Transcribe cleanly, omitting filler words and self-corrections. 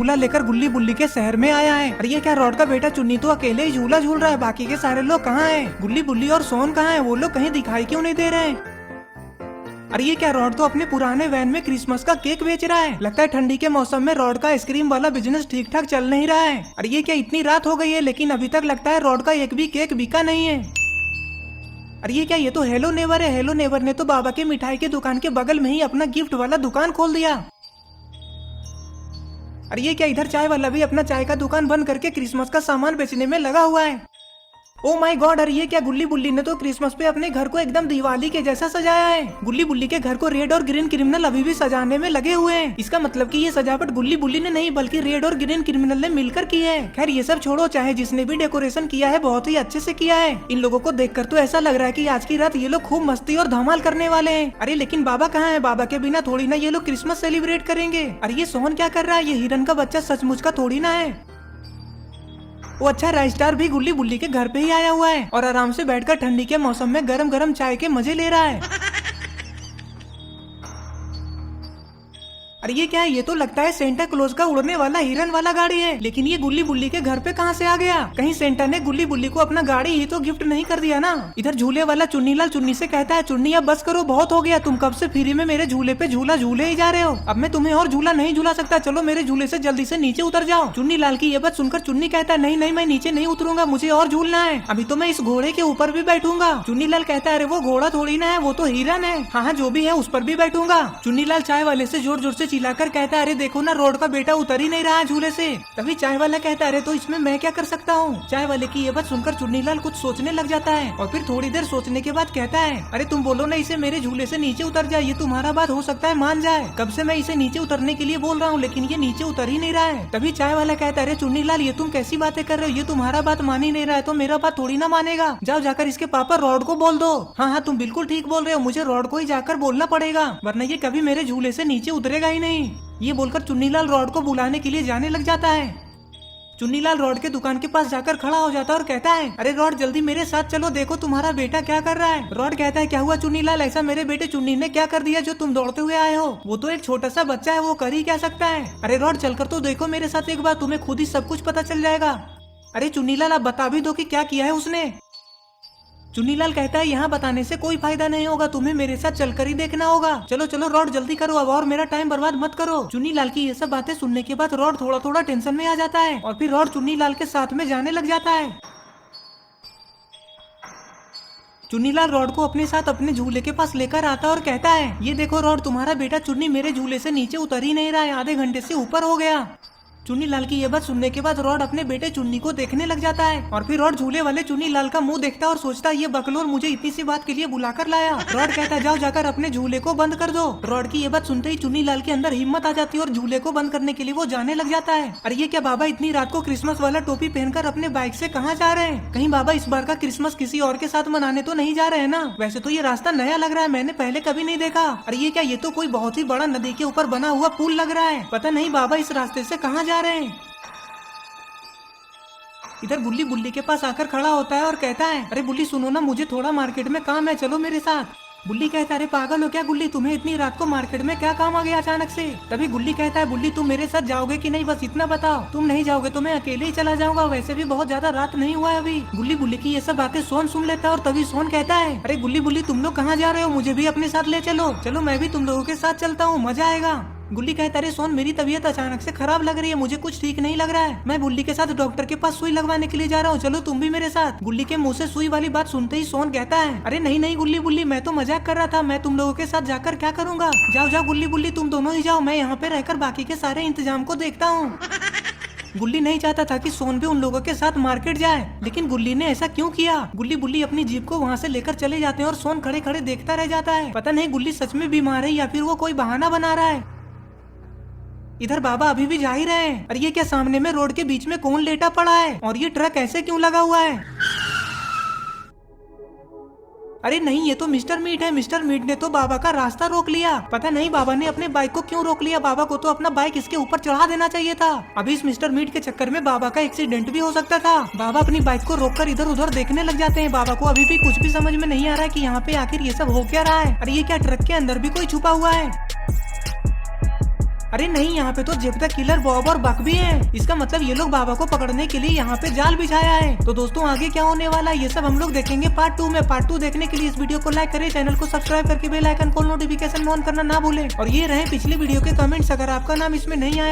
झूला लेकर गुल्ली बुल्ली के शहर में आया है। अरे ये क्या, रॉड का बेटा चुन्नी तो अकेले ही झूला झूल रहा है, बाकी के सारे लोग कहाँ हैं? गुल्ली बुल्ली और सोन कहाँ है? वो लोग कहीं दिखाई क्यों नहीं दे रहे हैं? अरे ये क्या, रॉड तो अपने पुराने वैन में क्रिसमस का केक बेच रहा है। लगता है ठंडी के मौसम में रॉड का आइसक्रीम वाला बिजनेस ठीक ठाक चल नहीं रहा है। अरे ये क्या, इतनी रात हो गई है लेकिन अभी तक लगता है रॉड का एक भी केक बिका नहीं है। अरे ये क्या, ये तो हेलो नेवर है। हेलो नेवर ने तो बाबा के मिठाई के दुकान के बगल में ही अपना गिफ्ट वाला दुकान खोल दिया। अरे ये क्या, इधर चाय वाला भी अपना चाय का दुकान बंद करके क्रिसमस का सामान बेचने में लगा हुआ है। ओ माय गॉड, अरे ये क्या, गुल्ली बुल्ली ने तो क्रिसमस पे अपने घर को एकदम दिवाली के जैसा सजाया है। गुल्ली बुल्ली के घर को रेड और ग्रीन क्रिमिनल अभी भी सजाने में लगे हुए हैं। इसका मतलब कि ये सजावट गुल्ली बुल्ली ने नहीं बल्कि रेड और ग्रीन क्रिमिनल ने मिलकर की है। खैर ये सब छोड़ो, चाहे जिसने भी डेकोरेशन किया है बहुत ही अच्छे से किया है। इन लोगों को देखकर तो ऐसा लग रहा है कि आज की रात ये लोग खूब मस्ती और धमाल करने वाले हैं। अरे लेकिन बाबा कहाँ है? बाबा के बिना थोड़ी ना ये लोग क्रिसमस सेलिब्रेट करेंगे। अरे ये सोहन क्या कर रहा है? ये हिरन का बच्चा सचमुच का थोड़ी ना है। वो अच्छा राइस्टार भी गुल्ली बुल्ली के घर पे ही आया हुआ है और आराम से बैठकर ठंडी के मौसम में गरम गरम चाय के मजे ले रहा है। अरे ये क्या है? ये तो लगता है सेंटा क्लॉज का उड़ने वाला हिरन वाला गाड़ी है। लेकिन ये गुल्ली बुल्ली के घर पे कहाँ से आ गया? कहीं सेंटा ने गुल्ली बुल्ली को अपना गाड़ी ही तो गिफ्ट नहीं कर दिया ना? इधर झूले वाला चुन्नी लाल चुन्नी से कहता है, चुन्नी अब बस करो, बहुत हो गया, तुम कब से फ्री में मेरे झूले पे झूला झूले ही जा रहे हो। अब मैं तुम्हें और झूला नहीं झूला सकता, चलो मेरे झूले से जल्दी से नीचे उतर जाओ। चुन्नी लाल की ये बात सुनकर चुन्नी कहता है, नहीं नहीं मैं नीचे नहीं उतरूंगा, मुझे और झूलना है, अभी तो मैं इस घोड़े के ऊपर भी बैठूंगा। चुन्नी लाल कहता है, अरे वो घोड़ा थोड़ी ना है, वो तो हिरन है। हाँ हाँ जो भी है, उस पर भी बैठूंगा। चुन्नी लाल चाय वाले से जोर जोर से चिल्लाकर कहता है, अरे देखो ना रोड का बेटा उतर ही नहीं रहा झूले से। तभी चाय वाला कहता है, अरे तो इसमें मैं क्या कर सकता हूँ? चाय वाले की ये बात सुनकर चुन्नी लाल कुछ सोचने लग जाता है और फिर थोड़ी देर सोचने के बाद कहता है, अरे तुम बोलो ना इसे मेरे झूले से नीचे उतर जाए, ये तुम्हारा बात हो सकता है मान जाए। कब से मैं इसे नीचे उतरने के लिए बोल रहा हूँ लेकिन ये नीचे उतर ही नहीं रहा है। तभी चाय वाला कहता है, अरे चुन्नी लाल ये तुम कैसी बातें कर रहे हो? ये तुम्हारा बात मान ही नहीं रहा है तो मेरा बात थोड़ी ना मानेगा। जाओ जाकर इसके पापा रॉड को बोल दो। हाँ हाँ तुम बिल्कुल ठीक बोल रहे हो, मुझे रॉड को ही जाकर बोलना पड़ेगा वरना ये कभी मेरे झूले से नीचे उतरेगा ही नहीं। ये बोलकर चुन्नीलाल रॉड को बुलाने के लिए जाने लग जाता है। चुन्नीलाल रॉड के दुकान के पास जाकर खड़ा हो जाता है और कहता है, अरे रॉड जल्दी मेरे साथ चलो, देखो तुम्हारा बेटा क्या कर रहा है। रॉड कहता है, क्या हुआ चुन्नीलाल? ऐसा मेरे बेटे चुन्नी ने क्या कर दिया जो तुम दौड़ते हुए आए हो? वो तो एक छोटा सा बच्चा है, वो कर ही क्या सकता है। अरे रॉड चलकर तो देखो मेरे साथ एक बार, तुम्हें खुद ही सब कुछ पता चल जाएगा। अरे चुन्नीलाल आप बता भी दो कि क्या किया है उसने। चुन्नीलाल कहता है, यहाँ बताने से कोई फायदा नहीं होगा, तुम्हें मेरे साथ चलकर ही देखना होगा। चलो चलो रॉड जल्दी करो अब और मेरा टाइम बर्बाद मत करो। चुन्नीलाल की ये सब बातें सुनने के बाद रॉड थोड़ा थोड़ा टेंशन में आ जाता है और फिर रॉड चुन्नीलाल के साथ में जाने लग जाता है। चुन्नीलाल रॉड को अपने साथ अपने झूले के पास लेकर आता है और कहता है, ये देखो रॉड तुम्हारा बेटा चुन्नी मेरे झूले से नीचे उतर ही नहीं रहा है, आधे घंटे से ऊपर हो गया। चुन्नी लाल की ये बात सुनने के बाद रॉड अपने बेटे चुन्नी को देखने लग जाता है और फिर रॉड झूले वाले चुन्नी लाल का मुंह देखता है और सोचता है, ये बकलोल मुझे इतनी सी बात के लिए बुलाकर लाया। रॉड कहता है, जाओ जाकर अपने झूले को बंद कर दो। रॉड की ये बात सुनते ही चुन्नी लाल के अंदर हिम्मत आ जाती है और झूले को बंद करने के लिए वो जाने लग जाता है। अरे ये क्या बाबा इतनी रात को क्रिसमस वाला टोपी पहनकर अपने बाइक से कहाँ जा रहे हैं? कहीं बाबा इस बार का क्रिसमस किसी और के साथ मनाने तो नहीं जा रहे हैं ना? वैसे तो ये रास्ता नया लग रहा है, मैंने पहले कभी नहीं देखा। अरे ये क्या, ये तो कोई बहुत ही बड़ा नदी के ऊपर बना हुआ पुल लग रहा है, पता नहीं बाबा इस रास्ते से कहाँ जा रहे हैं। इधर गुल्ली बुल्ली के पास आकर खड़ा होता है और कहता है, अरे बुल्ली सुनो ना, मुझे थोड़ा मार्केट में काम है, चलो मेरे साथ। बुल्ली कहता है, अरे पागल हो क्या गुल्ली, तुम्हें इतनी रात को मार्केट में क्या काम आ गया अचानक से? तभी गुल्ली कहता है, बुल्ली तुम मेरे साथ जाओगे कि नहीं, बस इतना बताओ। तुम नहीं जाओगे तो मैं अकेले ही चला जाऊंगा, वैसे भी बहुत ज्यादा रात नहीं हुआ है अभी। गुल्ली बुल्ली की ये सब बातें सोन सुन लेता है और तभी सोन कहता है, अरे गुल्ली बुल्ली तुम लोग कहाँ जा रहे हो? मुझे भी अपने साथ ले चलो। चलो मैं भी तुम लोगों के साथ चलता हूँ, मजा आएगा। गुल्ली कहता है, अरे सोन मेरी तबीयत अचानक से खराब लग रही है, मुझे कुछ ठीक नहीं लग रहा है, मैं बुल्ली के साथ डॉक्टर के पास सुई लगवाने के लिए जा रहा हूँ, चलो तुम भी मेरे साथ। गुल्ली के मुंह से सुई वाली बात सुनते ही सोन कहता है, अरे नहीं नहीं गुल्ली बुल्ली, मैं तो मजाक कर रहा था, मैं तुम लोगों के साथ जाकर क्या करूंगा? जाओ जाओ गुल्ली बुल्ली तुम दोनों ही जाओ, मैं यहाँ पे रहकर बाकी के सारे इंतजाम को देखता हूँ। गुल्ली नहीं चाहता था कि सोन भी उन लोगों के साथ मार्केट जाए, लेकिन गुल्ली ने ऐसा क्यों किया? गुल्ली बुल्ली अपनी जीप को वहाँ से लेकर चले जाते हैं और सोन खड़े खड़े देखता रह जाता है। पता नहीं गुल्ली सच में बीमार है या फिर वो कोई बहाना बना रहा है। इधर बाबा अभी भी जा ही रहे हैं। अरे ये क्या, सामने में रोड के बीच में कौन लेटा पड़ा है और ये ट्रक ऐसे क्यों लगा हुआ है? अरे नहीं, ये तो मिस्टर मीट है। मिस्टर मीट ने तो बाबा का रास्ता रोक लिया। पता नहीं बाबा ने अपने बाइक को क्यों रोक लिया, बाबा को तो अपना बाइक इसके ऊपर चढ़ा देना चाहिए था। अभी इस मिस्टर मीट के चक्कर में बाबा का एक्सीडेंट भी हो सकता था। बाबा अपनी बाइक को रोककर इधर उधर देखने लग जाते हैं। बाबा को अभी भी कुछ भी समझ में नहीं आ रहा है कि यहाँ पे आखिर ये सब हो क्या रहा है। अरे ये क्या, ट्रक के अंदर भी कोई छुपा हुआ है? अरे नहीं, यहाँ पे तो जेब द किलर, बॉब और बक भी हैं। इसका मतलब ये लोग बाबा को पकड़ने के लिए यहाँ पे जाल बिछाया है। तो दोस्तों आगे क्या होने वाला है ये सब हम लोग देखेंगे पार्ट 2 में। पार्ट 2 देखने के लिए इस वीडियो को लाइक करें, चैनल को सब्सक्राइब करके bell icon call notification on करना ना भूलें। और ये रहे पिछले वीडियो के कमेंट्स, अगर आपका नाम इसमें नहीं आया